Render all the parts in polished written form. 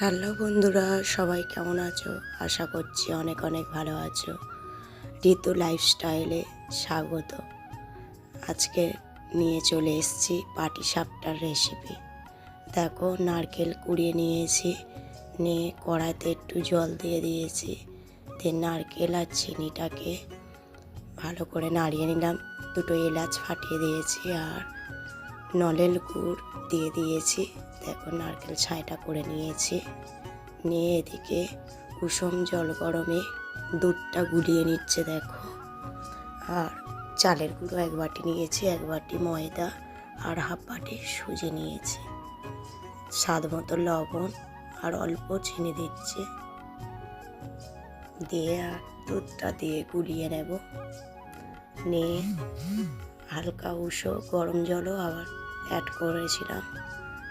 Hello বন্ধুরা, সবাই কেমন আছো? আশা করছি অনেক অনেক ভালো আছো। ঋতু লাইফস্টাইলে স্বাগত। আজকে নিয়ে চলে এসেছি পাটিসাপটার রেসিপি। দেখো, নারকেল কুড়িয়ে নিয়েছি, নিয়ে কড়াইতে একটু জল দিয়ে দিয়েছি, দিয়ে নারকেল আর চিনিটাকে ভালো করে নাড়িয়ে নিলাম। দুটো এলাচ ফাটিয়ে দিয়েছি আর নলেন গুড় দিয়ে দিয়েছি। দেখো, নারকেল ছাইটা করে নিয়েছি, নিয়ে এদিকে কুসুম জল গরমে দুধটা গুলিয়ে নিচ্ছে। দেখো, আর চালের গুঁড়ো 1 বাটি নিয়েছি, 1 বাটি ময়দা আর হাফ বাটি সুজি নিয়েছি, স্বাদ মতো লবণ আর অল্প চিনি দিচ্ছি, দিয়ে আর দুধটা দিয়ে গুলিয়ে নেব। নিয়ে হালকা উষ্ণ গরম জলও আবার অ্যাড করেছিলাম,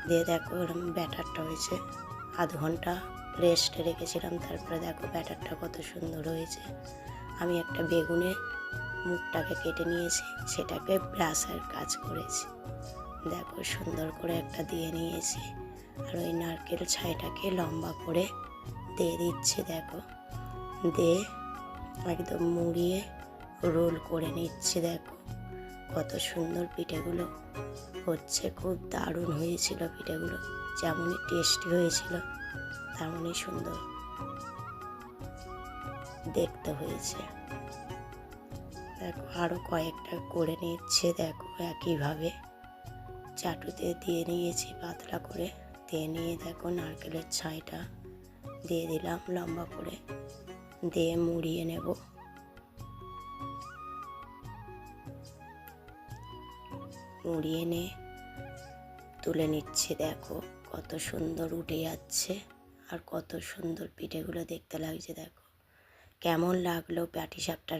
দিয়ে দেখো এরকম ব্যাটারটা হয়েছে। আধ ঘন্টা রেস্টে রেখেছিলাম, তারপরে দেখো ব্যাটারটা কত সুন্দর হয়েছে। আমি একটা বেগুনে মুখটাকে কেটে নিয়েছি, সেটাকে ব্রাশের কাজ করেছি। দেখো, সুন্দর করে একটা দিয়ে নিয়েছি, আর ওই নারকেল ছাইটাকে লম্বা করে দিয়ে দিচ্ছি। দেখো, দিয়ে একদম মুড়িয়ে রোল করে নিচ্ছি। দেখো কত সুন্দর পিঠেগুলো হচ্ছে, খুব দারুণ হয়েছিল পিঠেগুলো। যেমনই টেস্টি হয়েছিল তেমনই সুন্দর দেখতে হয়েছে। দেখো, আরও কয়েকটা করে নিচ্ছে। দেখো, একইভাবে চাটুতে দিয়ে নিয়েছি পাতলা করে, দিয়ে নিয়ে দেখো নারকেলের ছাইটা দিয়ে দিলাম লম্বা করে, দিয়ে মুড়িয়ে নেব। মুড়িয়ে নিয়ে তুলে নিচ্ছি। দেখো কত সুন্দর উঠে যাচ্ছে আর কত সুন্দর পিঠেগুলো দেখতে লাগছে। দেখো কেমন লাগলো পাটিসাপটা